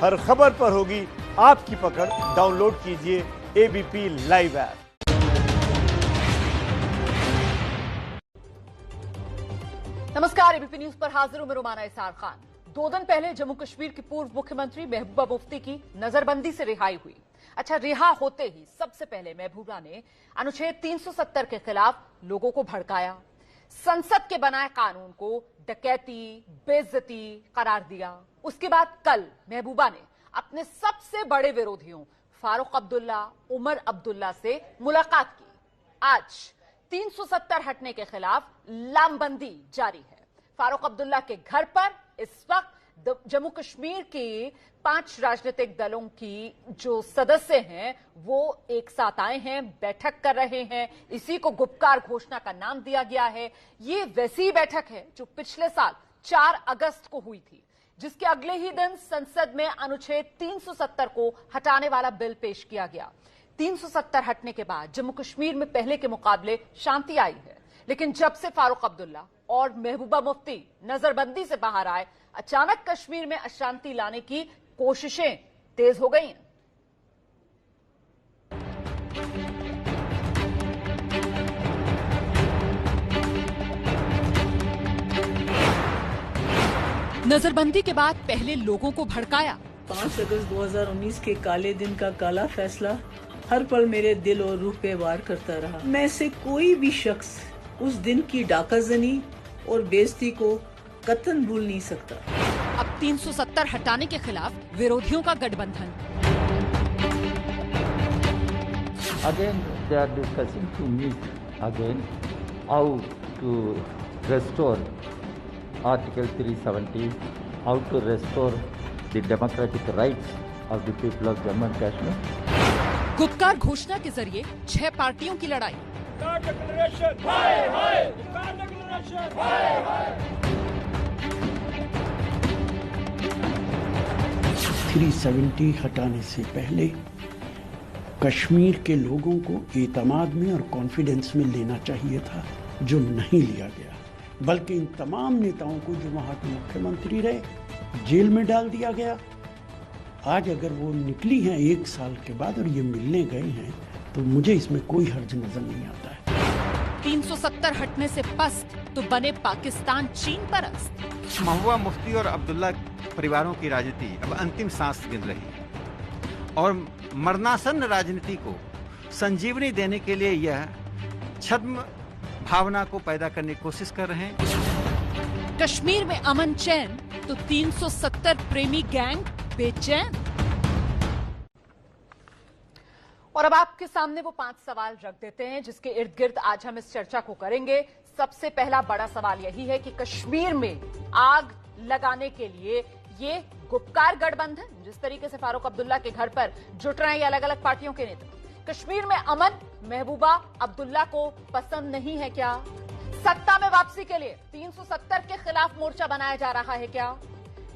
हर खबर पर होगी आपकी पकड़। डाउनलोड कीजिए एबीपी लाइव ऐप। नमस्कार, एबीपी न्यूज पर हाजिर हूं मैं रुमाना इसार खान। 2 दिन पहले जम्मू कश्मीर की पूर्व मुख्यमंत्री महबूबा मुफ्ती की नजरबंदी से रिहाई हुई। अच्छा, रिहा होते ही सबसे पहले महबूबा ने अनुच्छेद 370 के खिलाफ लोगों को भड़काया, संसद के बनाए कानून को डकैती, बेइज्जती करार दिया। उसके बाद कल महबूबा ने अपने सबसे बड़े विरोधियों फारूक अब्दुल्ला, उमर अब्दुल्ला से मुलाकात की। आज 370 हटने के खिलाफ लामबंदी जारी है। फारूक अब्दुल्ला के घर पर इस वक्त जम्मू कश्मीर के 5 राजनीतिक दलों की जो सदस्य हैं वो एक साथ आए हैं, बैठक कर रहे हैं। इसी को गुपकार घोषणा का नाम दिया गया है। ये वैसी बैठक है जो पिछले साल 4 अगस्त को हुई थी, जिसके अगले ही दिन संसद में अनुच्छेद 370 को हटाने वाला बिल पेश किया गया। 370 हटने के बाद जम्मू कश्मीर में पहले के मुकाबले शांति आई है, लेकिन जब से फारूक अब्दुल्ला और महबूबा मुफ्ती नजरबंदी से बाहर आए, अचानक कश्मीर में अशांति लाने की कोशिशें तेज हो गई हैं। नजरबंदी के बाद पहले लोगों को भड़काया। 5 अगस्त 2019 के काले दिन का काला फैसला हर पल मेरे दिल और रूह पे वार करता रहा। मैं से कोई भी शख्स उस दिन की डाकाजनी और बेइज्जती को कतई भूल नहीं सकता। अब 370 हटाने के खिलाफ विरोधियों का गठबंधन। Again, they are discussing to meet again how to restore Article 370, how to restore the democratic rights of the people of Jammu and Kashmir. Gupkar घोषणा के जरिए 6 पार्टियों की लड़ाई। 370 हटाने से पहले कश्मीर के लोगों को एतमाद में और कॉन्फिडेंस में लेना चाहिए था, जो नहीं लिया गया, बल्कि इन तमाम नेताओं को जो वहां के मुख्यमंत्री रहे जेल में डाल दिया गया। आज अगर वो निकली हैं 1 साल के बाद और ये मिलने गए हैं, तो मुझे इसमें कोई हर्ज नजर नहीं आता है। 370 हटने से पस्त तो बने पाकिस्तान चीन परस्त। महबूबा मुफ्ती और अब्दुल्ला परिवारों की राजनीति अब अंतिम सांस गिन रही है और मरणासन्न राजनीति को संजीवनी देने के लिए यह छद्म भावना को पैदा करने की कोशिश कर रहे हैं। कश्मीर में अमन चैन तो 370 प्रेमी गैंग बेचैन। और अब आपके सामने वो 5 सवाल रख देते हैं जिसके इर्द गिर्द आज हम इस चर्चा को करेंगे। सबसे पहला बड़ा सवाल यही है कि कश्मीर में आग लगाने के लिए ये गुपकार गठबंधन, जिस तरीके से फारूक अब्दुल्ला के घर पर जुट रहे हैं ये अलग अलग पार्टियों के नेता, कश्मीर में अमन महबूबा अब्दुल्ला को पसंद नहीं है क्या? सत्ता में वापसी के लिए 370 के खिलाफ मोर्चा बनाया जा रहा है क्या?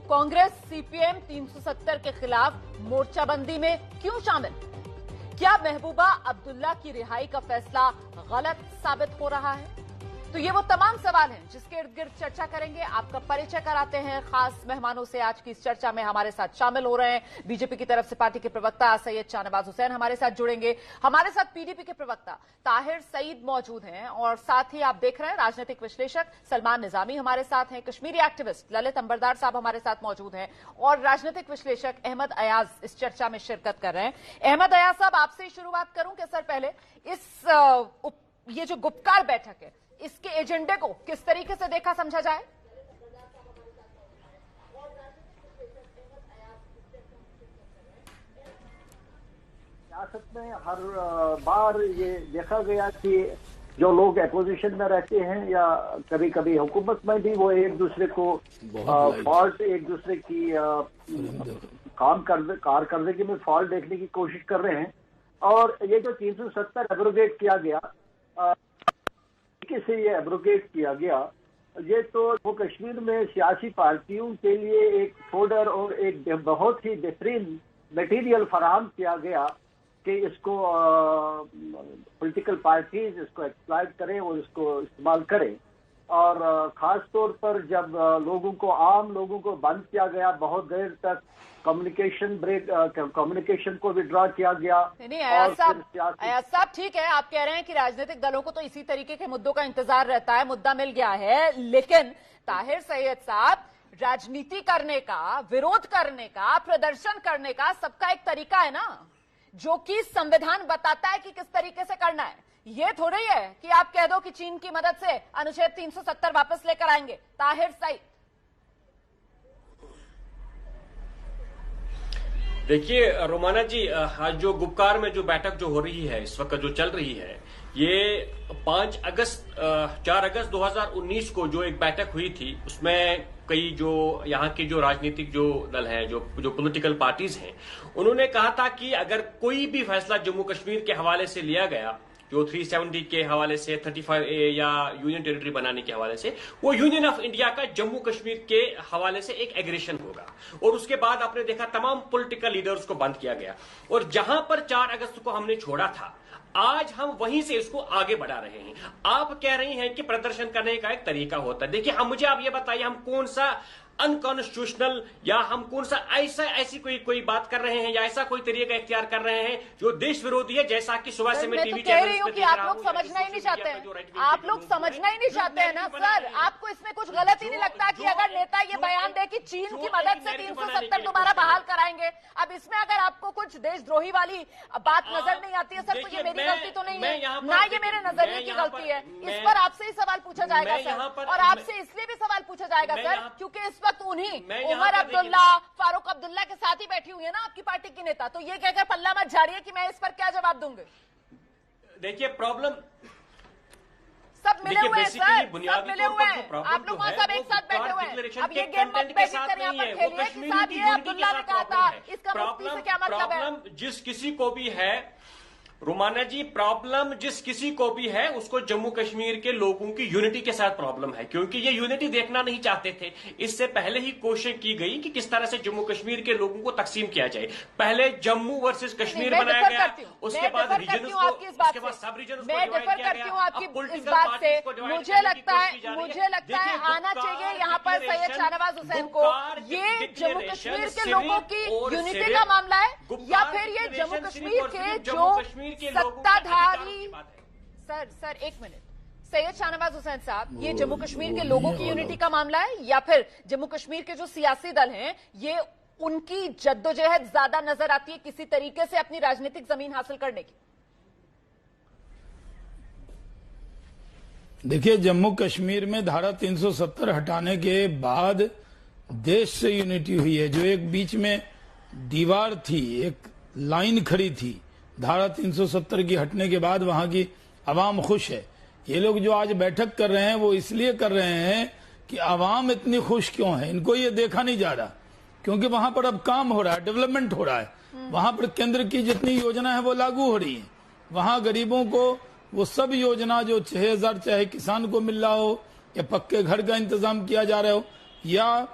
कांग्रेस सीपीएम 370 के खिलाफ मोर्चाबंदी में क्यों शामिल? क्या महबूबा अब्दुल्ला की रिहाई का फैसला गलत साबित हो रहा है? तो ये वो तमाम सवाल हैं जिसके इर्द गिर्द चर्चा करेंगे। आपका परिचय कराते हैं खास मेहमानों से। आज की इस चर्चा में हमारे साथ शामिल हो रहे हैं बीजेपी की तरफ से पार्टी के प्रवक्ता सैयद शाहनवाज हुसैन हमारे साथ जुड़ेंगे। हमारे साथ पीडीपी के प्रवक्ता ताहिर सईद मौजूद हैं और साथ ही आप देख रहे हैं राजनीतिक विश्लेषक सलमान निजामी हमारे साथ हैं, कश्मीरी एक्टिविस्ट ललित अंबरदार साहब हमारे साथ मौजूद हैं और राजनीतिक विश्लेषक अहमद अयाज इस चर्चा में शिरकत कर रहे हैं। अहमद अयाज साहब, आपसे ही शुरुआत करूं कि सर पहले ये जो गुपकार बैठक है इसके एजेंडे को किस तरीके से देखा समझा जाए? सियासत में हर बार ये देखा गया कि जो लोग अपोजिशन में रहते हैं या कभी कभी हुकूमत में भी, वो एक दूसरे को फॉल्ट, एक दूसरे की कारकर्दगी में फॉल्ट देखने की कोशिश कर रहे हैं। और ये जो 370 एब्रोगेट किया गया, से ये एब्रोगेट किया गया, ये तो वो कश्मीर में सियासी पार्टियों के लिए एक फोल्डर और एक बहुत ही बेहतरीन मटेरियल फराहम किया गया कि इसको पॉलिटिकल पार्टीज इसको एक्सप्लॉइट करें और इसको इस्तेमाल करें। और खास तौर पर जब आम लोगों को बंद किया गया, बहुत देर तक कम्युनिकेशन को विड्रॉ किया गया। नहीं अयाज साहब ठीक है, आप कह रहे हैं कि राजनीतिक दलों को तो इसी तरीके के मुद्दों का इंतजार रहता है, मुद्दा मिल गया है, लेकिन ताहिर सैयद साहब, राजनीति करने का, विरोध करने का, प्रदर्शन करने का सबका एक तरीका है ना, जो कि संविधान बताता है कि किस तरीके से करना है। ये थोड़ी है कि आप कह दो कि चीन की मदद से अनुच्छेद 370 वापस लेकर आएंगे। ताहिर सईद, देखिए रोमाना जी, आज जो गुपकार में जो बैठक जो हो रही है, इस वक्त जो चल रही है, ये 4 अगस्त 2019 को जो एक बैठक हुई थी, उसमें कई जो यहाँ के जो राजनीतिक जो दल हैं, जो पॉलिटिकल पार्टीज हैं, उन्होंने कहा था कि अगर कोई भी फैसला जम्मू कश्मीर के हवाले से लिया गया, जो 370 के हवाले से, 35A या यूनियन टेरिटरी बनाने के हवाले से, वो यूनियन ऑफ इंडिया का जम्मू कश्मीर के हवाले से एक एग्रेशन होगा। और उसके बाद आपने देखा तमाम पॉलिटिकल लीडर्स को बंद किया गया, और जहां पर 4 अगस्त को हमने छोड़ा था, आज हम वहीं से इसको आगे बढ़ा रहे हैं। आप कह रही हैं कि प्रदर्शन करने का एक तरीका होता है। देखिए, मुझे आप ये बताइए, हम कौन सा अनकॉन्स्टिट्यूशनल या हम कौन सा ऐसी कोई बात कर रहे हैं, या ऐसा कोई तरीका इख्तियार कर रहे हैं जो देश विरोधी है, जैसा कि सुबह से मैं टीवी कह रही हूँ कि आप लोग समझना ही नहीं चाहते हैं, आप लोग समझना ही नहीं चाहते हैं ना सर। आपको इसमें कुछ गलत ही नहीं लगता कि अगर नेता ये बयान दे कि चीन की मदद से 370 दोबारा बहाल कराएंगे, अब इसमें अगर आपको कुछ देशद्रोही वाली बात नजर नहीं आती है सर, तो ये मेरी गलती तो नहीं है ना, ये मेरे नजरिए की गलती है। इस पर आपसे ही सवाल पूछा जाएगा सर, और आपसे इसलिए भी सवाल पूछा जाएगा सर क्योंकि इस वक्त उन्हीं उमर अब्दुल्ला, फारूक अब्दुल्ला के साथ ही बैठी हुई है ना आपकी पार्टी की नेता, तो ये कहकर पल्ला मत झाड़िए कि मैं इस पर क्या जवाब दूंगी। देखिए, प्रॉब्लम सब मिले हुए हैं सर, सब मिले हुए हैं, आप लोग सब एक साथ बैठे हुए हैं। अब ये गेम मत बेसिक कर यहाँ पर खेलिए कि साहब ये अब्दुल्ला ने कहा था, इसका मुफ्ती से क्या मतलब है। जिस किसी को भी है रोमाना जी, प्रॉब्लम जिस किसी को भी है, उसको जम्मू कश्मीर के लोगों की यूनिटी के साथ प्रॉब्लम है, क्योंकि ये यूनिटी देखना नहीं चाहते थे। इससे पहले ही कोशिश की गई कि किस तरह से जम्मू कश्मीर के लोगों को तकसीम किया जाए। पहले जम्मू वर्सेस कश्मीर बनाया गया, उसके बाद रीजन, उसके बाद सब रीजन। मैं डिफर करती हूँ आपकी इस बात से। मुझे लगता है आना चाहिए यहाँ पर सैयद शाहनवाज हुसैन को। ये जम्मू कश्मीर के लोगों की यूनिटी का मामला है, या फिर ये जम्मू कश्मीर के जो सत्ताधारी सर एक मिनट, सैयद शाहनवाज हुसैन साहब, ये जम्मू कश्मीर के लोगों की यूनिटी का मामला है, या फिर जम्मू कश्मीर के जो सियासी दल हैं, ये उनकी जद्दोजहद ज्यादा नजर आती है किसी तरीके से अपनी राजनीतिक जमीन हासिल करने की? देखिए, जम्मू कश्मीर में धारा 370 हटाने के बाद देश से यूनिटी हुई है। जो एक बीच में दीवार थी, एक लाइन खड़ी थी, धारा 370 की हटने के बाद वहां की आवाम खुश है। ये लोग जो आज बैठक कर रहे हैं वो इसलिए कर रहे हैं कि आवाम इतनी खुश क्यों है, इनको ये देखा नहीं जा रहा, क्योंकि वहां पर अब काम हो रहा है, डेवलपमेंट हो रहा है। वहां पर केंद्र की जितनी योजना है वो लागू हो रही है। वहां गरीबों को वो सब योजना जो 6000 चाहे किसान को मिल रहा हो, या पक्के घर का इंतजाम किया जा रहा हो, या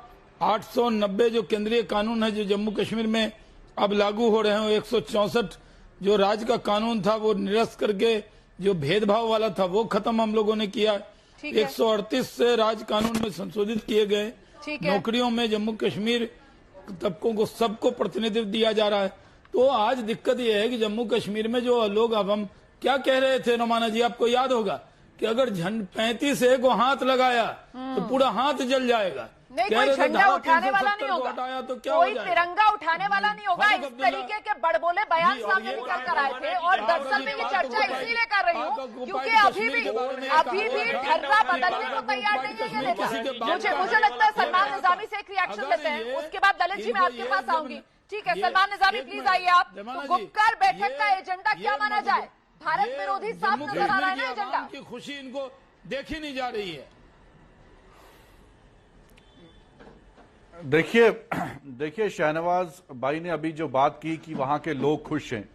890 जो केंद्रीय कानून है जो जम्मू कश्मीर में अब लागू हो रहे हैं, 164 जो राज्य का कानून था वो निरस्त करके जो भेदभाव वाला था वो खत्म हम लोगों ने किया। 138 से राज्य कानून में संशोधित किए गए। नौकरियों में जम्मू कश्मीर तबकों को सबको प्रतिनिधित्व दिया जा रहा है। तो आज दिक्कत यह है कि जम्मू कश्मीर में जो लोग, अब हम क्या कह रहे थे रोमाना जी, आपको याद होगा कि अगर 35A को हाथ लगाया तो पूरा हाथ जल जाएगा। नहीं, कोई झंडा उठाने वाला नहीं होगा, तो क्या कोई तिरंगा उठाने वाला नहीं होगा। इस तरीके के बड़बोले बयान सामने निकल कर आए थे, और दरअसल में ये चर्चा इसीलिए कर रही हूँ क्योंकि अभी भी ढर्रा बदलने को तैयार नहीं है ये नेता। मुझे लगता है सलमान निजामी से एक रिएक्शन लेते हैं, उसके बाद ललित जी मैं आपके पास आऊंगी। ठीक है सलमान निजामी, प्लीज आइए आप। तो गुपकार बैठक का एजेंडा क्या माना जाए? भारत विरोधी साफ नजर आ रहा है ना एजेंडा। की खुशी इनको देखी नहीं जा रही है। देखिए शाहनवाज भाई ने अभी जो बात की कि वहां के लोग खुश हैं,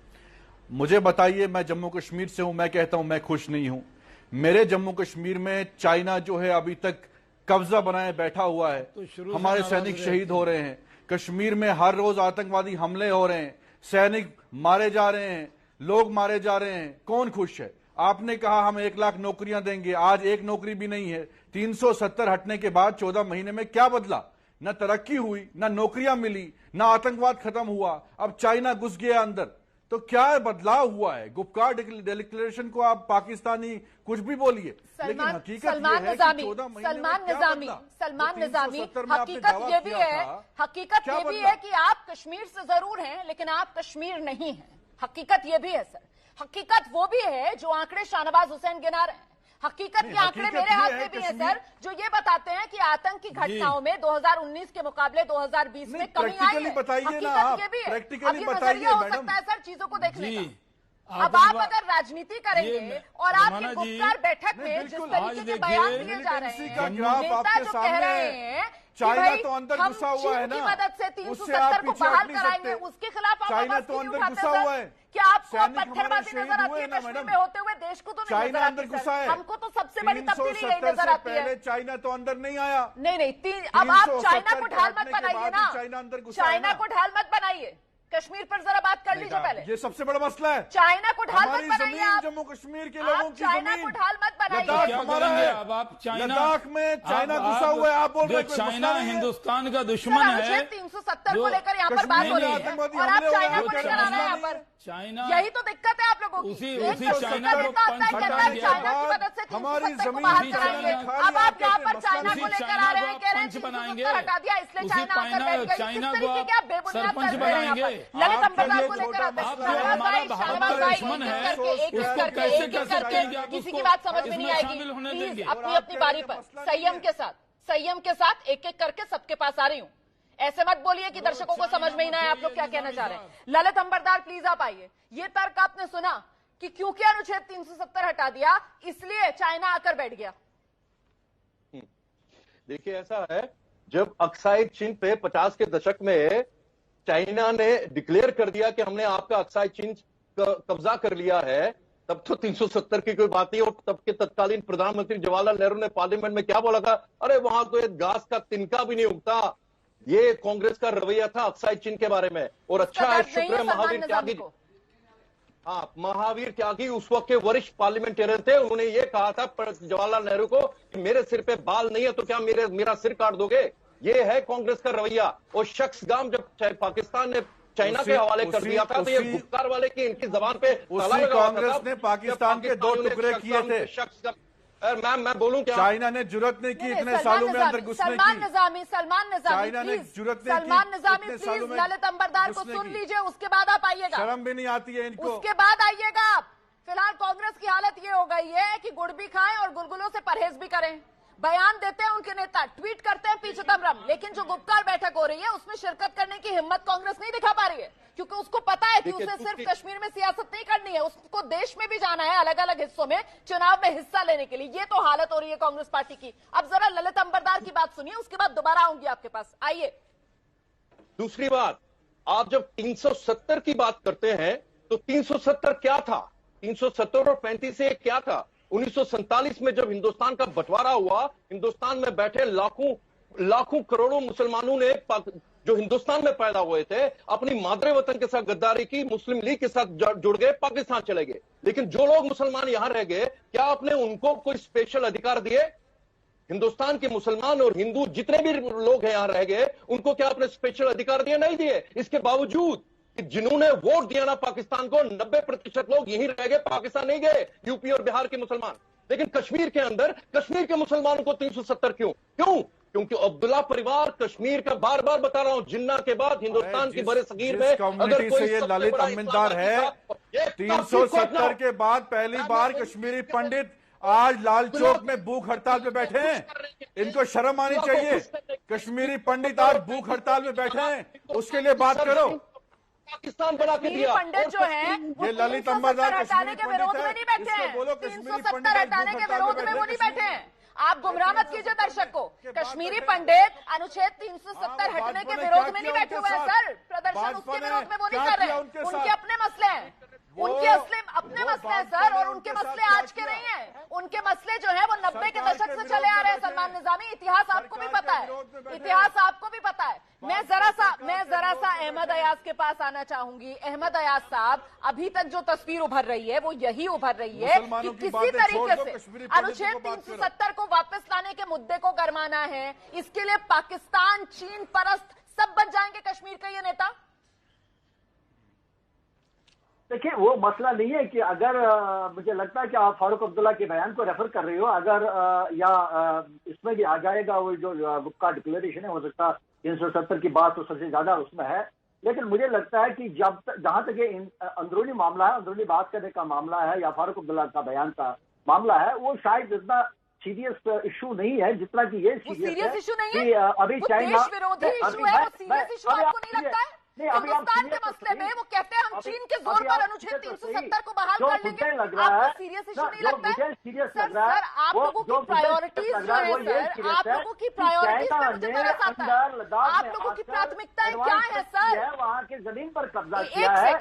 मुझे बताइए, मैं जम्मू कश्मीर से हूं, मैं कहता हूं मैं खुश नहीं हूं। मेरे जम्मू कश्मीर में चाइना जो है अभी तक कब्जा बनाए बैठा हुआ है। हमारे सैनिक शहीद हो रहे हैं, कश्मीर में हर रोज आतंकवादी हमले हो रहे हैं, सैनिक मारे जा रहे हैं, लोग मारे जा रहे हैं। कौन खुश है? आपने कहा हम 1 लाख नौकरियां देंगे, आज 1 नौकरी भी नहीं है। 370 हटने के बाद 14 महीने में क्या बदला? न तरक्की हुई, न नौकरियां मिली, न आतंकवाद खत्म हुआ। अब चाइना घुस गया अंदर, तो क्या बदलाव हुआ है? गुपकार डिक्लेरेशन को आप पाकिस्तानी कुछ भी बोलिए, लेकिन हकीकत ये है कि 14 महीने में क्या बदला? सलमान निजामी, हकीकत ये भी है कि आप कश्मीर से जरूर हैं, लेकिन आप कश्मीर नहीं हैं। हकीकत ये भी है सर, हकीकत वो भी है जो आंकड़े शाहनवाज हुसैन गिना रहे हैं। हकीकत के आंकड़े मेरे हाथ में भी है सर, जो ये बताते हैं कि आतंकी घटनाओं में 2019 के मुकाबले 2020 में कमी आई है। हकीकत ये भी है। अब ये नजरिया हो सकता है सर चीजों को देखने का। अब आप अगर राजनीति करेंगे और आपकी गुप्कार बैठक में जिस तरीके के बयान दिए जा रहे हैं, नेता जो कह रहे हैं चाइना तो अंदर घुसा हुआ है ना, मदद से 370 को बहाल कराएंगे, उसके खिलाफ आप चाइना तो अंदर घुसा हुआ है। क्या आपको पत्थरबाजी नजर आती है कश्मीर में होते हुए? देश को तो नहीं नजर आती सर, हमको तो सबसे बड़ी तब्दीली यही नजर आती है। पहले चाइना तो अंदर नहीं आया। नहीं, अब आप चाइना को ढाल मत बनाइए ना, चाइना को ढाल मत बनाइए। कश्मीर पर जरा बात कर लीजिए पहले। ये सबसे बड़ा मसला है। चाइना को ढाल मत बनाइए आप। जम्मू कश्मीर के लोगों की चाइना को ढाल मत बनाइए। लद्दाख में चाइना घुसा हुआ है, आप बोल रहे हैं चाइना हिंदुस्तान का दुश्मन है। 370 को लेकर यहाँ पर बात हो रही है और आप चाइना को लेकर आ रहे हैं यहाँ पर। चाइना, यही तो दिक्कत है आप लोगों की। उसी चाइना को चाइना की मदद से 370 को बाहर कराएंगे। अब आप यहाँ पर चाइना को लेकर आ रहे हैं, कह रहे हैं 370 हटा दिया इसलिए चाइना आकर बैठ गई। किस तरीके के आप बेबुनियाद तर्क दे रहे हैं यहाँ पर? ललित अंबरदार को लेकर आते हैं, किसी की बात समझ में नहीं आएगी। प्लीज अपनी बारी पर संयम के साथ एक एक करके सबके पास आ रही हूँ। ऐसे मत बोलिए कि दर्शकों को समझ में ही ना आए आप लोग क्या कहना चाह रहे हैं। ललित अंबरदार प्लीज आप आइए। ये तर्क आपने सुना कि क्योंकि अनुच्छेद 370 हटा दिया इसलिए चाइना आकर बैठ गया। देखिए ऐसा है, जब अक्साई चीन पे 50 के दशक में चाइना ने डिक्लेयर कर दिया कि हमने आपका अक्साई चीन कब्जा कर लिया है, तब तो 370 की कोई बात नहीं। और तब के तत्कालीन प्रधानमंत्री जवाहरलाल नेहरू ने पार्लियामेंट में क्या बोला था? अरे वहां तो एक घास का तिनका भी नहीं उगता। ये कांग्रेस का रवैया था अक्साई चीन के बारे में। और अच्छा है, शुक्र है महावीर त्यागी, हाँ महावीर त्यागी उस वक्त के वरिष्ठ पार्लियामेंटेरियन थे। उन्होंने ये कहा था जवाहरलाल नेहरू को कि मेरे सिर पे बाल नहीं है तो क्या मेरा सिर काट दोगे? ये है कांग्रेस का रवैया। और शख्स गाम जब पाकिस्तान ने चाइना के हवाले कर दिया था तो ये गुप्कार वाले की इनकी जबान पे कांग्रेस ने पाकिस्तान के 2 टुकड़े किए थे। मैं बोलूं क्या? चाइना ने जुर्रत नहीं की इतने सालों में अंदर घुसने की। सलमान निजामी चाइना ने जुर्रत नहीं की। सलमान निजामी प्लीज ललित अंबरदार को सुन लीजिए, उसके बाद आप आइएगा। शर्म भी नहीं आती है इनको। उसके बाद आइएगा आप। फिलहाल कांग्रेस की हालत ये हो गई है कि गुड़ भी खाएं और गुलगुलों से परहेज भी करें। बयान देते हैं उनके नेता, ट्वीट करते हैं पीछतम, लेकिन जो गुप्कार बैठक हो रही है उसमें शिरकत करने की हिम्मत कांग्रेस नहीं दिखा पा रही है, क्योंकि उसको पता है कि उसे सिर्फ कश्मीर में सियासत नहीं करनी है, उसको देश में भी जाना है, अलग अलग हिस्सों में चुनाव में हिस्सा लेने के लिए। ये तो हालत हो रही है कांग्रेस पार्टी की। अब जरा ललित अंबरदार की बात सुनिए, उसके बाद दोबारा आऊंगी आपके पास। आइए। दूसरी बात, आप जब 370 की बात करते हैं तो 370 क्या था? 370 और 35 से क्या था? 1947 में जब हिंदुस्तान का बंटवारा हुआ, हिंदुस्तान में बैठे लाखों करोड़ों मुसलमानों ने जो हिंदुस्तान में पैदा हुए थे अपनी मादरे वतन के साथ गद्दारी की, मुस्लिम लीग के साथ जुड़ गए, पाकिस्तान चले गए। लेकिन जो लोग मुसलमान यहां रह गए, क्या आपने उनको कोई स्पेशल अधिकार दिए? हिंदुस्तान के मुसलमान और हिंदू जितने भी लोग हैं यहां रह गए, उनको क्या आपने स्पेशल अधिकार दिए? नहीं दिए। इसके बावजूद जिन्होंने वोट दिया ना पाकिस्तान को, 90% लोग यहीं रह गए, पाकिस्तान नहीं गए, यूपी और बिहार के मुसलमान। लेकिन कश्मीर के अंदर कश्मीर के मुसलमानों को 370 क्यों? क्योंकि अब्दुल्ला परिवार कश्मीर का, बार बार बता रहा हूं, जिन्ना के बाद हिंदुस्तान की बड़े सगीर में अगर कोई ये ललित अमरदार है, 370 के बाद पहली बार कश्मीरी पंडित आज लाल चौक में भूख हड़ताल पे बैठे हैं। इनको शर्म आनी चाहिए। कश्मीरी पंडित आज भूख हड़ताल में बैठे हैं, उसके लिए बात करो। पाकिस्तान बना के दिया। पंडित जो है ये ललित अंबरदार हटाने के विरोध में नहीं बैठे हैं, 370 हटाने के विरोध में वो नहीं बैठे हैं। आप गुमराह मत कीजिए दर्शक को। कश्मीरी पंडित अनुच्छेद 370 हटने के विरोध में नहीं बैठे हुए हैं सर। प्रदर्शन उसके विरोध में वो नहीं कर रहे, उनके अपने मसले हैं, उनके अपने मसले हैं सर। और उनके मसले आज के नहीं है, उनके मसले जो है वो 90 के दशक से चले आ रहे हैं। सलमान निजामी, इतिहास आपको भी पता है, इतिहास आपको भी पता है। मैं जरा सा अहमद अयाज के पास आना चाहूंगी। अहमद अयाज साहब, अभी तक जो तस्वीर उभर रही है वो यही उभर रही है कि किसी तरीके से अनुच्छेद 370 को वापस लाने के मुद्दे को गरमाना है। इसके लिए पाकिस्तान, चीन परस्त सब बन जाएंगे कश्मीर के ये नेता। देखिए, वो मसला नहीं है कि अगर मुझे लगता है कि आप फारूक अब्दुल्ला के बयान को रेफर कर रहे हो, अगर इसमें भी आ जाएगा वो जो गुप्कार डिक्लेरेशन है, हो सकता है 370 की बात तो सबसे ज्यादा उसमें है। लेकिन मुझे लगता है कि जहां तक ये अंदरूनी मामला है, अंदरूनी बात करने का मामला है या फारूक अब्दुल्ला का बयान का मामला है, वो शायद इतना सीरियस इशू नहीं है जितना कि ये सीरियस इशू नहीं है कि अभी चाइना देश विरोधी इशू है। वो सीरियस इशू आपको नहीं लगता है? हिंदुस्तान के मसले में वो कहते हैं हम चीन के जोर पर अनुच्छेद 370 को बहाल कर लेंगे। आपको सीरियस इशू नहीं लगता है? सर, आप लोगों की प्रायोरिटीज जो है, सर आप लोगों की प्रायोरिटीज पे मुझे तरस आता है। आप लोगों की प्राथमिकताएं क्या है सर? वहाँ के जमीन पर कब्जा किया है।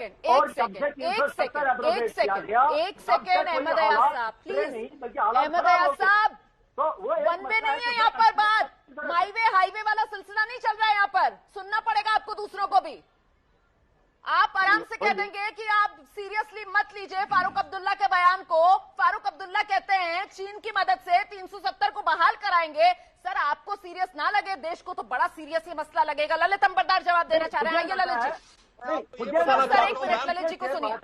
एक सेकेंड अहमद अयाज साहब, प्लीज अहमद अयाज साहब, तो वन वे नहीं है यहाँ पर बात, हाईवे वाला सिलसिला नहीं चल रहा है यहाँ पर। सुनना पड़ेगा आपको दूसरों को भी। आप आराम से कह देंगे कि आप सीरियसली मत लीजिए फारूक अब्दुल्ला के बयान को। फारूक अब्दुल्ला कहते हैं चीन की मदद से 370 को बहाल कराएंगे। सर, आपको सीरियस ना लगे, देश को तो बड़ा सीरियस ये मसला लगेगा। ललित अंबरदार जवाब देना चाह रहे हैं। आइए ललित जी, ललित जी को सुनिए।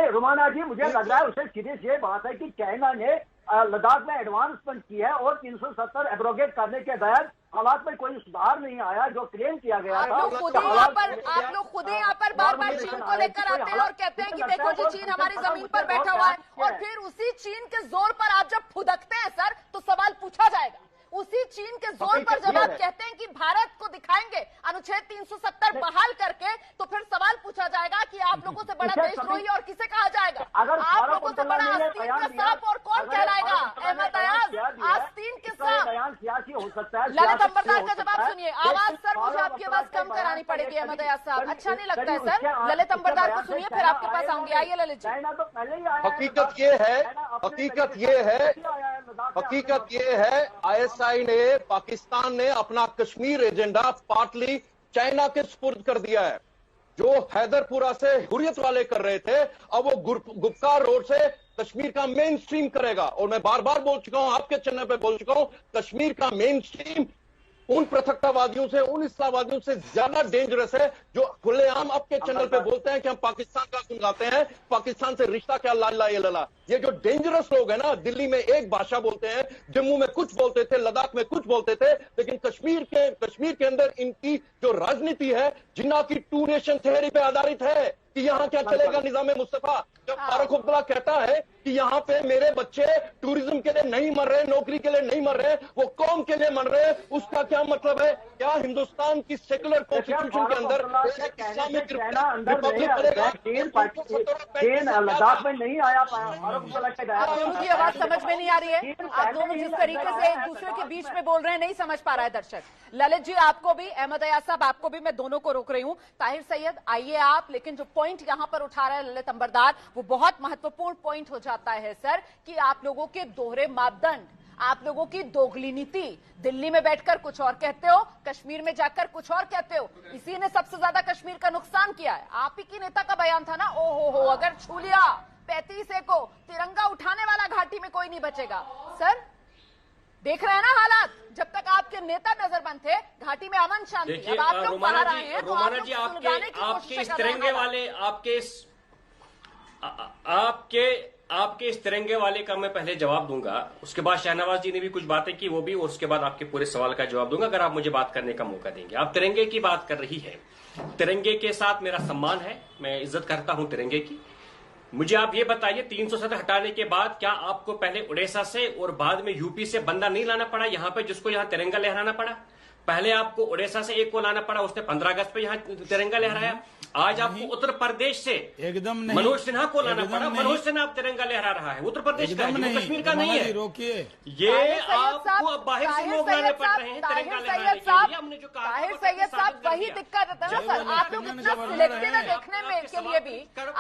रुमाना जी, मुझे लग रहा है उसे सीरियस ये बात है कि चाइना ने लद्दाख में एडवांसमेंट की है और 370 एब्रोगेट करने के बाद हालात में कोई सुधार नहीं आया जो क्लेम किया गया था। आप लोग खुद ही यहाँ पर बार बार चीन को लेकर आते हैं और कहते हैं कि देखो जी चीन हमारी जमीन पर बैठा हुआ है, और फिर उसी चीन के जोर पर आप जब फुदकते हैं सर तो सवाल पूछा जाएगा। उसी चीन के जोर पर जब आप कहते हैं कि भारत को दिखाएंगे अनुच्छेद 370 बहाल करके, तो फिर सवाल पूछा जाएगा कि आप लोगों से बड़ा देशद्रोही और किसे कहा जाएगा? आप लोगों से बड़ा आस्तीन का सांप और कौन कहलाएगा? अहमद अयाज, आस्तीन के सांप। ललित अंबरदार का जवाब सुनिए। आवाज सर, मुझे आपकी आवाज कम करानी पड़ेगी अहमद अयाज साहब, अच्छा नहीं लगता है सर। ललित अंबरदार को सुनिए, फिर आपके पास आऊंगी। आइए ललित जी। हकीकत ये है आईएसआई ने, पाकिस्तान ने अपना कश्मीर एजेंडा पार्टली चाइना के सुपुर्द कर दिया है। जो हैदरपुरा से हुर्रियत वाले कर रहे थे, अब वो गुप्कार रोड से कश्मीर का मेन स्ट्रीम करेगा। और मैं बार बार बोल चुका हूं, आपके चैनल पे बोल चुका हूं, कश्मीर का मेन स्ट्रीम उन पृथकतावादियों से, उन इस्लामवादियों से ज्यादा डेंजरस है जो खुलेआम आपके चैनल पे बोलते हैं कि हम पाकिस्तान का गुण गाते हैं, पाकिस्तान से रिश्ता क्या ला ये लला। ये जो डेंजरस लोग हैं ना, दिल्ली में एक भाषा बोलते हैं, जम्मू में कुछ बोलते थे, लद्दाख में कुछ बोलते थे, लेकिन कश्मीर के अंदर इनकी जो राजनीति है जिन्ना की 2 नेशन थ्योरी पे आधारित है कि यहाँ क्या चलेगा निजाम मुस्तफा। जब फारूक अब्दुल्ला कहता है कि यहाँ पे मेरे बच्चे टूरिज्म के लिए नहीं मर रहे, नौकरी के लिए नहीं मर रहे, वो कौम के लिए मर रहे, उसका क्या मतलब है? क्या हिंदुस्तान की सेकुलर कॉन्स्टिट्यूशन के अंदर इस्लामिक रिपब्लिक बनेगा? लद्दाख में नहीं आया। मुझे आवाज समझ में नहीं आ रही है। आप दोनों जिस तरीके से एक दूसरे के बीच में बोल रहे हैं, नहीं समझ पा रहा है दर्शक। ललित जी, आपको भी, अहमद अयाज साहब आपको भी, मैं दोनों को रोक रही हूँ। ताहिर सैयद आइए आप। लेकिन जो पॉइंट यहाँ पर उठा रहा है ललित अंबरदार, वो बहुत महत्वपूर्ण पॉइंट हो जाता है सर, कि आप लोगों के दोहरे मापदंड, आप लोगों की दोगली नीति। दिल्ली में बैठकर कुछ और कहते हो, कश्मीर में जाकर कुछ और कहते हो। इसी ने सबसे ज्यादा कश्मीर का नुकसान किया है। आप ही की नेता का बयान था ना, ओ हो अगर छू लिया 35 को तिरंगा उठाने वाला घाटी में कोई नहीं बचेगा। सर देख रहे हैं ना हालात, जब तक आपके नेता नजरबंद थे घाटी में अमन शांति। अब आप लोग बाहर आए हैं तो रोमाना जी, आपके इस तिरंगे वाले, आपके इस तिरंगे वाले का मैं पहले जवाब दूंगा, उसके बाद शहनवाज जी ने भी कुछ बातें की, वो भी, और उसके बाद आपके पूरे सवाल का जवाब दूंगा अगर आप मुझे बात करने का मौका देंगे। आप तिरंगे की बात कर रही है, तिरंगे के साथ मेरा सम्मान है, मैं इज्जत करता हूं तिरंगे की। मुझे आप ये बताइए, 370 हटाने के बाद क्या आपको पहले उड़ीसा से और बाद में यूपी से बंदा नहीं लाना पड़ा यहां पे, जिसको यहां तिरंगा लहराना पड़ा? पहले आपको उड़ीसा से एक को लाना पड़ा, उसने 15 अगस्त पे यहाँ तिरंगा लहराया। आज आपको उत्तर प्रदेश से एकदम नहीं, मनोज सिन्हा को लाना पड़ा। मनोज सिन्हा अब तिरंगा लहरा रहा है, उत्तर प्रदेश का है, कश्मीर का नहीं है। रोकिए, ये आपको अब बाहर से लोग लाने पड़ रहे हैं तिरंगा लहराने के लिए। हमने जो कहा, ताहिर सैयद साहब, वही दिक्कत है ना सर। आप लोग इतना सिलेक्टिव है देखने में के लिए भी।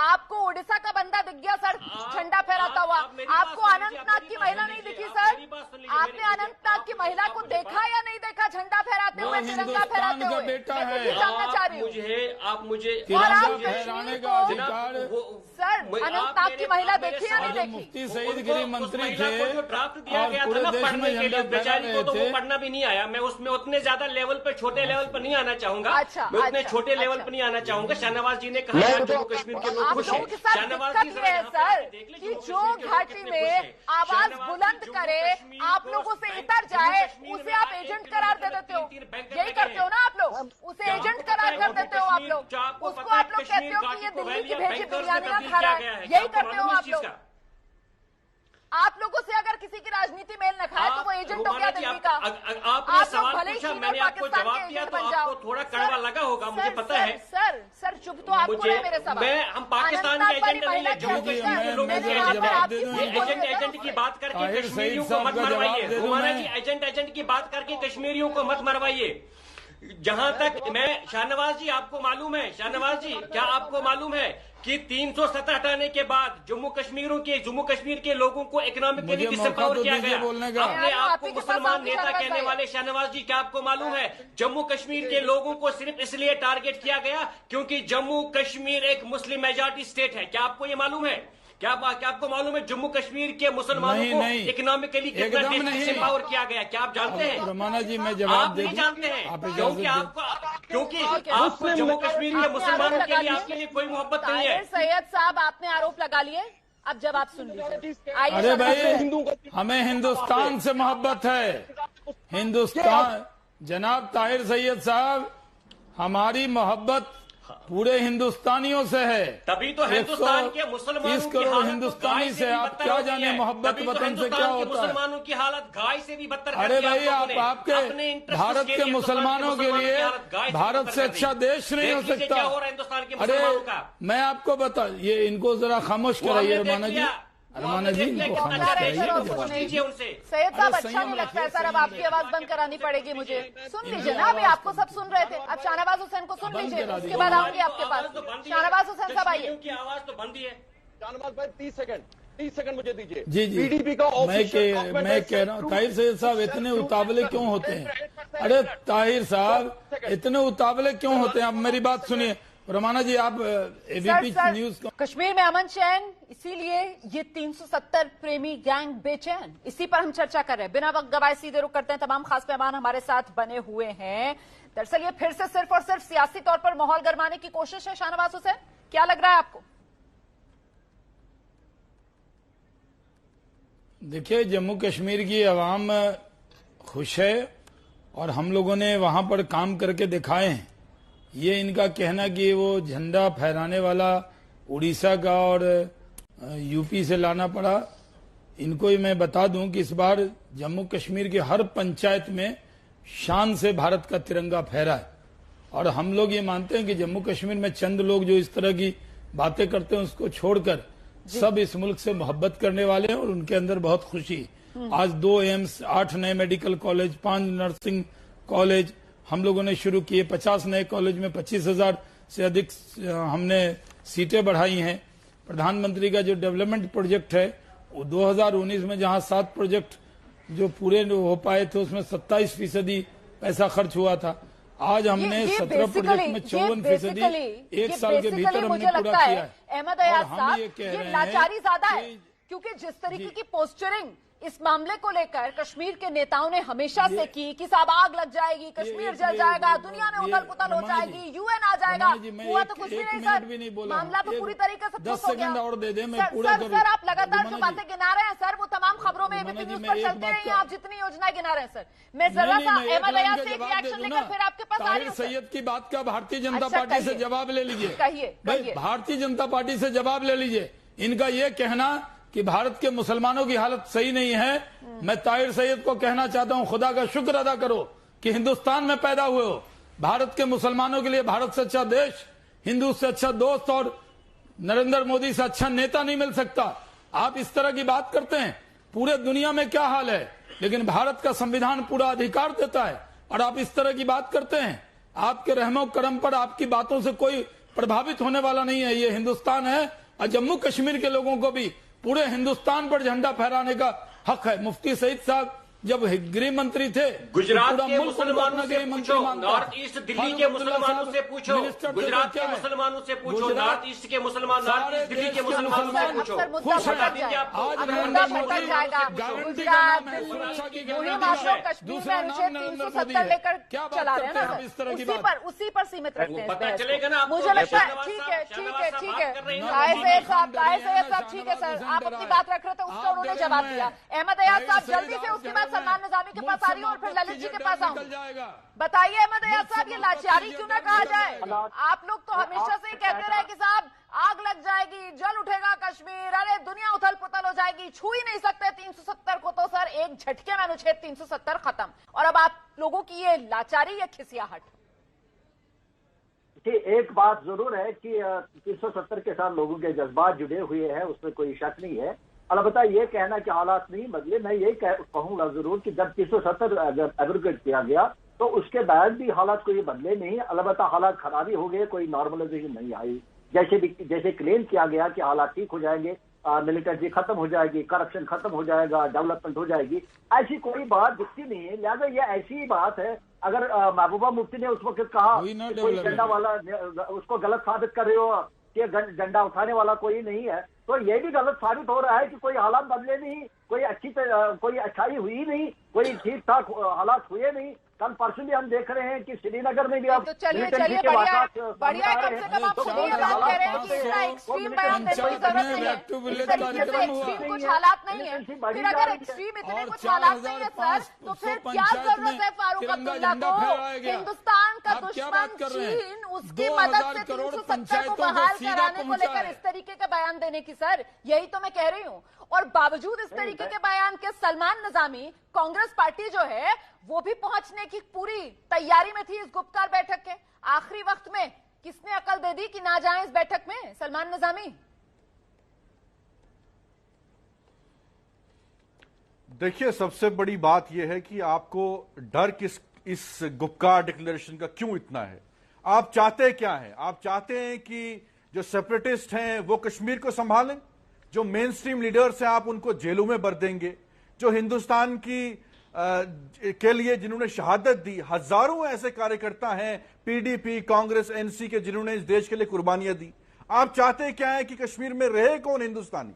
आपको उड़ीसा का बंदा दिख गया सर झंडा फहराता हुआ, आपको अनंतनाग की महिला नहीं दिखी सर? आपने अनंतनाग की महिला को देखा या नहीं देखा झंडा फहराते हुए? में तिरंगा फहराते हुए बेटा मैं है। यही जानना चाह रही हूँ। आप मुझे तिरंगा आप फहराने कश्मीर का को- अधिकार सर अनंतनाग की महिला देखी या नहीं देखी? मुफ्ती सईद गिरी मंत्री थे जो ड्राफ्ट दिया और गया पूरे था ना देश पढ़ने में के लिए, झंडा फहरा बेचारी को तो रहे वो थे। पढ़ना भी नहीं आया। मैं उसमें उतने ज्यादा लेवल पे, छोटे लेवल पर नहीं आना चाहूंगा। अच्छा, मैं उतने अच्छा, छोटे लेवल अच्छा। पर नहीं आना चाहूंगा। शाहनवाज जी ने कहा यार जम्मू कश्मीर के लोग आप खुश लोगों हैं। के साथ शाहनवाज जी दिक्कत ये है सर कि जो घाटी में आवाज बुलंद करे, आप लोगों से इतर जाए, उसे आप एजेंट करार दे देते हो। यही करते हो ना आप लोग, उसे एजेंट करार कर देते हो आप लोग। उसको आप लोग कहते हो कि ये दिल्ली की भेजी बिरयानियां खा रहा है। यही करते हो आप लोग। आप लोगों से अगर किसी की राजनीति मेल न खाए तो वो एजेंट हो गया दिल्ली का। आपने आप सवाल लोग भले ही पूछा, चीन और मैंने आपको पाकिस्तान जवाब के दिया एजेंट तो बन जाओ। आपको थोड़ा कड़वा लगा होगा, मुझे पता है। सर चुप तो आपको मुझे रहे मेरे सवाल। हम पाकिस्तान के एजेंट नहीं है, जम्मू कश्मीर के लोगों के एजेंट की बात करके कश्मीरियों को मत मरवाइए। रुमाना जी एजेंट की बात करके कश्मीरियों को मत मरवाइए। जहां तक मैं शाहनवाज जी, आपको मालूम है, शाहनवाज जी क्या आपको मालूम है कि 370 हटाने के बाद जम्मू कश्मीर के लोगों को इकोनॉमिकली डिसएम्पावर किया गया। अपने आप को मुसलमान नेता कहने वाले शाहनवाज जी, क्या आपको मालूम है जम्मू कश्मीर के लोगों को सिर्फ इसलिए टारगेट किया गया क्योंकि जम्मू कश्मीर एक मुस्लिम मेजॉरिटी स्टेट है? क्या आपको ये मालूम है? क्या आपको मालूम है जम्मू कश्मीर के मुसलमानों को इकोनॉमिकली कितना डिसएम्पावर किया गया? क्या आप जानते हैं? रमाना जी मैं जवाब आप नहीं जानते हैं क्योंकि आपको जम्मू कश्मीर के मुसलमानों के लिए आपके लिए कोई मोहब्बत नहीं है। ताहिर सैयद साहब आपने आरोप लगा लिए, अब जवाब सुन लीजिए। अरे भाई हमें हिंदुस्तान से मोहब्बत है। हिंदुस्तान जनाब ताहिर सैयद साहब, हमारी मोहब्बत पूरे हिंदुस्तानियों से है। तभी तो हिंदुस्तान के मुसलमानों 30 की करोड़ हालत हिंदुस्तानी से आप क्या जाने मोहब्बत वतन से क्या होता है। मुसलमानों की हालत गाय से भी बदतर। अरे भाई आप आपके भारत के मुसलमानों के लिए भारत से अच्छा देश नहीं हो सकता। क्या हो रहा है हिंदुस्तान के अरे मुसलमानों का? मैं आपको बता, ये इनको जरा खामोश कराइए रमाना जी, रमाना जी इनको खामोश कराइए। उनसे सैयद साहब अच्छा नहीं लगता है सर, अब आपकी आवाज बंद करानी पड़ेगी मुझे। सुन लीजिए ना, अभी आपको सब सुन रहे थे, अब शाहनवाज हुसैन को सुन लीजिए, उसके बाद आऊंगी आपके पास। शाहनवाज हुसैन साहब आइए। उनकी आवाज तो बंद ही है। शाहनवाज भाई 30 सेकंड मुझे दीजिए। जी पीडीपी का मैं कह रहा हूँ ताहिर सैयद साहब इतने उतावले क्यों होते हैं? अरे ताहिर साहब इतने उतावले क्यों होते हैं? आप मेरी बात सुनिए। रमाना जी आप एबीपी न्यूज कश्मीर में अमन चैन, इसीलिए ये 370 प्रेमी गैंग बेचैन, इसी पर हम चर्चा कर रहे हैं। बिना वक्त गवाए सीधे रुक करते हैं, तमाम खास मेहमान हमारे साथ बने हुए हैं। दरअसल ये फिर से सिर्फ और सिर्फ सियासी तौर पर माहौल गरमाने की कोशिश है। शाहनवाज हुसैन क्या लग रहा है आपको? देखिए जम्मू कश्मीर की आवाम खुश है और हम लोगों ने वहां पर काम करके दिखाए हैं। ये इनका कहना कि वो झंडा फहराने वाला उड़ीसा का और यूपी से लाना पड़ा, इनको ही मैं बता दूं कि इस बार जम्मू कश्मीर की हर पंचायत में शान से भारत का तिरंगा फहरा है। और हम लोग ये मानते हैं कि जम्मू कश्मीर में चंद लोग जो इस तरह की बातें करते हैं उसको छोड़कर सब इस मुल्क से मोहब्बत करने वाले हैं और उनके अंदर बहुत खुशी। आज 2 एम्स, 8 नए मेडिकल कॉलेज, 5 नर्सिंग कॉलेज हम लोगों ने शुरू किए। 50 नए कॉलेज में 25,000 से अधिक हमने सीटें बढ़ाई हैं। प्रधानमंत्री का जो डेवलपमेंट प्रोजेक्ट है वो 2019 में जहां 7 प्रोजेक्ट जो पूरे हो पाए थे उसमें 27% पैसा खर्च हुआ था। आज हमने 17 प्रोजेक्ट में 54% एक साल के भीतर हमने पूरा किया है। अहमद अयाज साहब, ये लाचारी ज्यादा है क्योंकि जिस तरीके की पोस्चरिंग इस मामले को लेकर कश्मीर के नेताओं ने हमेशा से की कि साहब आग लग जाएगी, कश्मीर जल जाएगा, दुनिया में उथल पुथल हो जाएगी, यूएन आ जाएगा, हुआ तो कुछ भी नहीं सर। मामला तो पूरी तरीके से 10 सेकंड और दे दे, मैं पूरा करूं। सर आप लगातार जो बातें गिना रहे हैं सर, वो तमाम खबरों में एबीपी न्यूज पर चलती रही है। आप जितनी योजनाएं गिना रहे हैं सर, मैं जरा सा अहमद अयाज से एक रिएक्शन लेकर फिर आपके पास आ रही हूं। सैयद की बात का भारतीय जनता पार्टी से जवाब ले लीजिए। कहिए भारतीय जनता पार्टी से जवाब ले लीजिए। इनका ये कहना कि भारत के मुसलमानों की हालत सही नहीं है, मैं ताहिर सैयद को कहना चाहता हूं खुदा का शुक्र अदा करो कि हिंदुस्तान में पैदा हुए हो। भारत के मुसलमानों के लिए भारत से अच्छा देश, हिंदू से अच्छा दोस्त और नरेंद्र मोदी से अच्छा नेता नहीं मिल सकता। आप इस तरह की बात करते हैं, पूरे दुनिया में क्या हाल है, लेकिन भारत का संविधान पूरा अधिकार देता है और आप इस तरह की बात करते हैं। आपके रहमो करम पर आपकी बातों से कोई प्रभावित होने वाला नहीं है। ये हिंदुस्तान है और जम्मू कश्मीर के लोगों को भी पूरे हिंदुस्तान पर झंडा फहराने का हक है। मुफ्ती सईद साहब जब गृह मंत्री थे गुजरात के मुसलमानों से पूछो, नॉर्थ ईस्ट दिल्ली के मुसलमानों से पूछो, गुजरात के मुसलमानों से पूछो, नॉर्थ ईस्ट के मुसलमान, नॉर्थ ईस्ट दिल्ली के मुसलमानों से पूछो। कश्मीर में अनुच्छेद 370 लेकर चला रहे हैं ना, उसी पर सीमित रखते हैं। पता चलेगा ना, मुझे लगता है ठीक है साहब, ठीक है सर, आप अपनी बात रख रहे थे, उसका उन्होंने जवाब दिया। अहमद अयाज साहब जल्दी से, उसके बाद सलमान निजामी के पास आ रही हूँ और फिर ललित जी के पास आऊँ। बताइए अहमद अयाज साहब, ये लाचारी क्यों ना कहा जाए? आप लोग तो हमेशा से ही कहते रहे कि साहब आग लग जाएगी, जल उठेगा कश्मीर, अरे दुनिया उथल पुथल हो जाएगी, छू ही नहीं सकते 370 को। तो सर एक झटके में अनुच्छेद 370 खत्म, और अब आप लोगों की ये लाचारी या खिसियाहट। एक बात जरूर है कि 370 के साथ लोगों के जज्बात जुड़े हुए हैं, उसमें कोई शक नहीं है। अलबत्ता ये कहना कि हालात नहीं बदले, मैं यही कहूंगा जरूर कि जब 370 एब्रोगेट किया गया तो उसके बाद भी हालात कोई बदले नहीं। अलबत्ता हालात खराबी हो गए, कोई नॉर्मलाइजेशन नहीं आई। जैसे क्लेम किया गया कि हालात ठीक हो जाएंगे, मिलिटेंसी खत्म हो जाएगी, करप्शन खत्म हो जाएगा, डेवलपमेंट हो जाएगी, ऐसी कोई बात दिखती नहीं है। लिहाजा ये ऐसी बात है, अगर महबूबा मुफ्ती ने उस वक्त कहा कि कोई झंडा वाला, उसको गलत साबित कर रहे हो कि झंडा उठाने वाला कोई नहीं है, तो ये भी गलत साबित हो रहा है कि कोई हालात बदले नहीं, कोई अच्छाई हुई नहीं, कोई ठीक ठाक हालात हुए नहीं। कल परसों भी हम देख रहे हैं कि श्रीनगर में भी अब तो चलिए बढ़िया, कम से कम आप खुद ये बात कह रहे हैं कि इतना एक्सट्रीम बयान देने की जरूरत नहीं है, इस तरीके से एक्सट्रीम कुछ हालात नहीं है। फिर अगर एक्सट्रीम इतने कुछ हालात नहीं है सर, तो फिर क्या जरूरत है फारूक अब्दुल्ला को? हिंदुस्तान का दुश्मन चीन, उसकी मदद से 370 को बहाल कराने को लेकर इस तरीके का बयान देने की, सर यही तो मैं कह रही हूँ। और बावजूद इस तरीके के बयान के सलमान निजामी, कांग्रेस पार्टी जो है वो भी पहुंचने की पूरी तैयारी में थी इस गुप्कार बैठक के। आखिरी वक्त में किसने अकल दे दी कि ना जाएं इस बैठक में? सलमान निजामी। देखिए, सबसे बड़ी बात यह है कि आपको डर इस गुप्कार डिक्लेरेशन का क्यों इतना है? आप चाहते क्या है? आप चाहते हैं कि जो सेपरेटिस्ट हैं वो कश्मीर को संभालें, जो मेन स्ट्रीम लीडर्स हैं आप उनको जेलों में भर देंगे, जो हिंदुस्तान के लिए जिन्होंने शहादत दी, हजारों ऐसे कार्यकर्ता हैं पीडीपी, कांग्रेस, एनसी के जिन्होंने इस देश के लिए कुर्बानियां दी। आप चाहते क्या है कि कश्मीर में रहे कौन हिंदुस्तानी?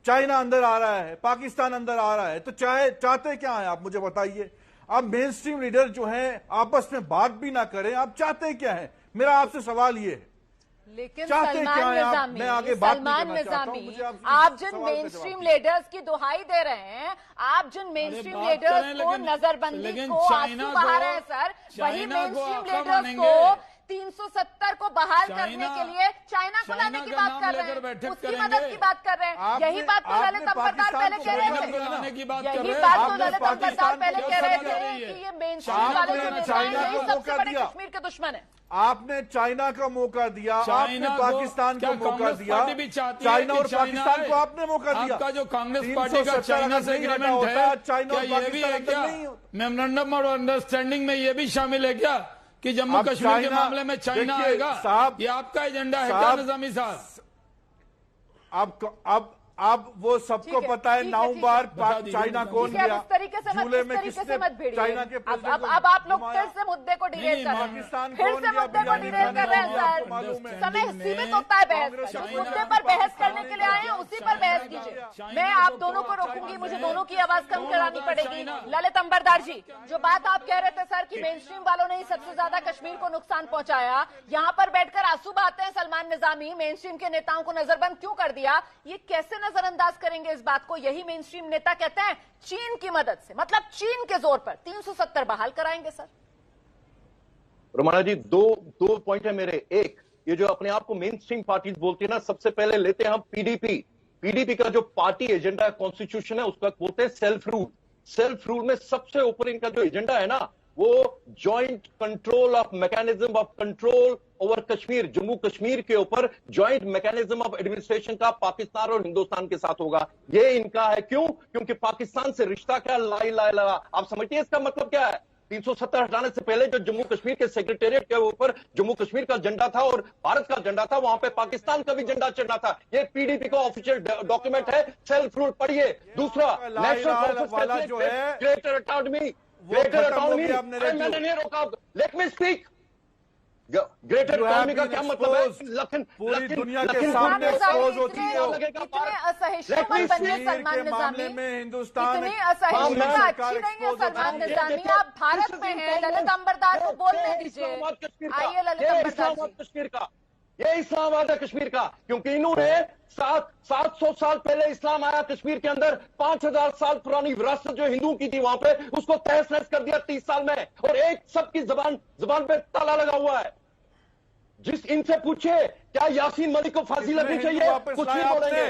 चाइना अंदर आ रहा है, पाकिस्तान अंदर आ रहा है, तो चाहते क्या है आप मुझे बताइए। आप मेन स्ट्रीम लीडर जो हैं आपस में बात भी ना करें, आप चाहते क्या है? मेरा आपसे सवाल ये है। लेकिन सलमान निजामी, आप जिन मेन स्ट्रीम लीडर्स की दुहाई दे रहे हैं, आप जिन मेन स्ट्रीम लीडर्स को नजरबंदी को आंसू बहा रहे हैं सर, वही मेन स्ट्रीम लीडर्स को 370 को बहाल करने के लिए चाइना को लाने की बात कर रहे हैं, उसकी मदद की बात कर रहे हैं। यही बात तो ललित अंबरदार पहले कह रहे थे, यही बात तो ललित अंबरदार पहले कह रहे थे कि ये मेन स्ट्रीम वाले जो नेता हैं यही सबसे बड़े कश्मीर के दुश्मन है। आपने चाइना का मौका दिया, आपने पाकिस्तान को मौका दिया, चाइना और पाकिस्तान को आपने मौका दिया। आपका जो कांग्रेस पार्टी का चाइना से एग्रीमेंट है, क्या ये भी है क्या? मेमोरेंडम और अंडरस्टैंडिंग में ये भी शामिल है क्या कि जम्मू कश्मीर के मामले में चाइना आएगा? ये आपका एजेंडा है क्या निजामी साहब? अब वो सबको पता है, 9 बार चाइना कौन गया झूले में, किसने चाइना के अब आप लोग फिर से मुद्दे को डिरेल कर रहे हैं, फिर से मुद्दे को डिरेल कर रहे हैं सर। समय सीमित होता है बहस का, जिस मुद्दे पर बहस करने के लिए आए हैं उसी पर बहस कीजिए। मैं आप दोनों को रोकूंगी, मुझे दोनों की आवाज कम करानी पड़ेगी। ललित अंबरदार जी, जो बात आप कह रहे थे सर कि मेन स्ट्रीम वालों ने ही सबसे ज्यादा कश्मीर को नुकसान पहुंचाया, यहाँ पर बैठकर आंसू बहाते हैं सलमान निजामी, मेन स्ट्रीम के नेताओं को नजरबंद क्यों कर दिया? ये कैसे नजरअंदाज करेंगे इस बात को? यही मेन स्ट्रीम नेता कहते हैं चीन की मदद से, मतलब चीन के जोर पर 370 बहाल कराएंगे सर। रोमाना जी, दो पॉइंट है मेरे। एक, ये जो अपने आप को मेन स्ट्रीम पार्टी बोलती है ना, सबसे पहले लेते हैं हम पीडीपी का जो पार्टी एजेंडा कॉन्स्टिट्यूशन है उसका बोलते हैं सेल्फ रूल में सबसे ऊपर इनका जो एजेंडा है ना, वो joint control of mechanism of control over Kashmir, Jammu Kashmir के ऊपर जॉइंट मैकेनिज्म ऑफ एडमिनिस्ट्रेशन का पाकिस्तान और हिंदुस्तान के साथ होगा। ये इनका है। क्यों? क्योंकि पाकिस्तान से रिश्ता क्या लाई लगा। आप समझिए इसका मतलब क्या है? 370 हटाने से पहले जो जम्मू कश्मीर के सेक्रेटेरिएट के ऊपर जम्मू कश्मीर का झंडा था और भारत का झंडा था, वहां पे पाकिस्तान का भी झंडा चढ़ना था। ये पीडीपी का ऑफिशियल डॉक्यूमेंट है, सेल्फ रूल पढ़िए। दूसरा, नेशनल जो है ग्रेटर ऑटोनॉमी, मैंने नहीं रोका, let me speak. Greater economy का क्या मतलब है? लखन पूरी दुनिया के सामने एक्सपोज होती है। इतने असहिष्णु मत बनिए सलमान निजामी, में हिंदुस्तान इतनी असहिष्णुता अच्छी नहीं है सलमान निजामी। आप भारत में हैं, ललित अंबरदार को बोलने दीजिए। आइए ललित अंबरदार जी। कश्मीर का ये इस्लामाबाद है कश्मीर का, क्योंकि इन्होंने 700 साल पहले इस्लाम आया कश्मीर के अंदर। 5000 साल पुरानी विरासत जो हिंदुओं की थी वहां पे, उसको तहस नहस कर दिया 30 साल में। और एक सबकी जबान पे ताला लगा हुआ है। जिस इनसे पूछे क्या यासीन मलिक को फांसी लगनी चाहिए, कुछ नहीं बोलेंगे।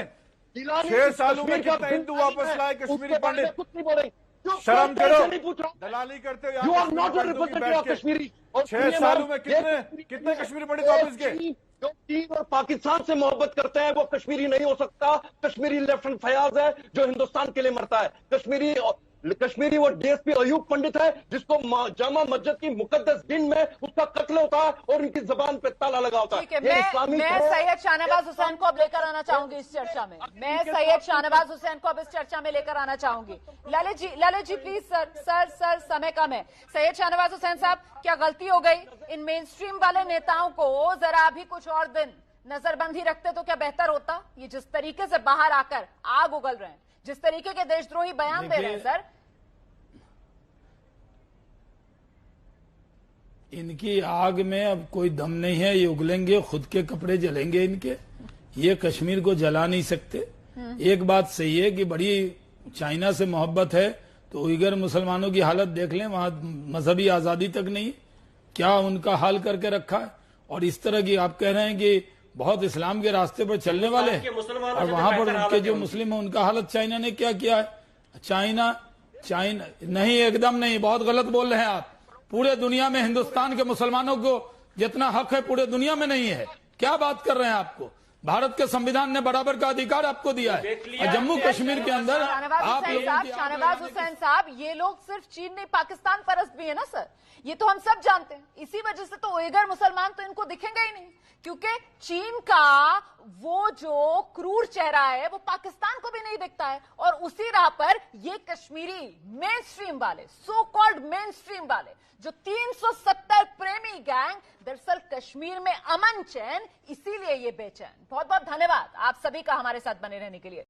6 सालों में कितना हिंदू वापस लाए कश्मीरी पंडित? कुछ नहीं बोलेंगे। शर्म करो, नहीं पूछ रहा, दलाली करते हो। You are not a representative of Kashmiri. 6 सालों में कितने कश्मीरी पंडित वापस गए? जो चीन और पाकिस्तान से मोहब्बत करते हैं वो कश्मीरी नहीं हो सकता। कश्मीरी लेफ्टिनेंट फयाज है जो हिंदुस्तान के लिए मरता है। कश्मीरी वो डीएसपी अयूब पंडित है जिसको जामा मस्जिद की मुकद्दस दिन में उसका कत्ल होता है और उनकी जबान पे ताला लगा होता है। ठीक है, मैं सैयद शाहनवाज हुसैन को अब लेकर आना चाहूंगी इस चर्चा में। मैं सैयद शाहनवाज हुसैन को अब इस चर्चा में लेकर आना चाहूंगी। ललित जी प्लीज। सर समय कम है। सैयद शाहनवाज हुसैन साहब, क्या गलती हो गई? इन मेन स्ट्रीम वाले नेताओं को जरा अभी कुछ और दिन नजरबंदी रखते तो क्या बेहतर होता? ये जिस तरीके से बाहर आकर आग उगल रहे हैं, जिस तरीके के देशद्रोही बयान दे रहे हैं सर, इनकी आग में अब कोई दम नहीं है। ये उगलेंगे, खुद के कपड़े जलेंगे इनके। ये कश्मीर को जला नहीं सकते। एक बात सही है कि बड़ी चाइना से मोहब्बत है तो उइगर मुसलमानों की हालत देख लें, वहां मजहबी आजादी तक नहीं, क्या उनका हाल करके रखा है। और इस तरह की आप कह रहे हैं कि बहुत इस्लाम के रास्ते पर चलने वाले हैं और वहां पर उनके जो मुस्लिम है उनका हालत चाइना ने क्या किया है? चाइना नहीं, एकदम नहीं, बहुत गलत बोल रहे हैं आप। पूरे दुनिया में हिंदुस्तान के मुसलमानों को जितना हक है पूरे दुनिया में नहीं है। क्या बात कर रहे हैं? आपको भारत के संविधान ने बराबर का अधिकार आपको दिया है। और जम्मू कश्मीर के अंदर आप शाहनवाज हुसैन साहब, ये लोग सिर्फ चीन नहीं पाकिस्तान परस्त भी है ना सर, ये तो हम सब जानते हैं। इसी वजह से तो उइगर मुसलमान तो इनको दिखेंगे ही नहीं, क्योंकि चीन का वो जो क्रूर चेहरा है वो पाकिस्तान को भी नहीं दिखता है। और उसी राह पर ये कश्मीरी मेन स्ट्रीम वाले, सो कॉल्ड मेन स्ट्रीम वाले, जो 370 प्रेमी गैंग, दरअसल कश्मीर में अमन चैन, इसीलिए ये बेचैन। बहुत बहुत धन्यवाद आप सभी का हमारे साथ बने रहने के लिए।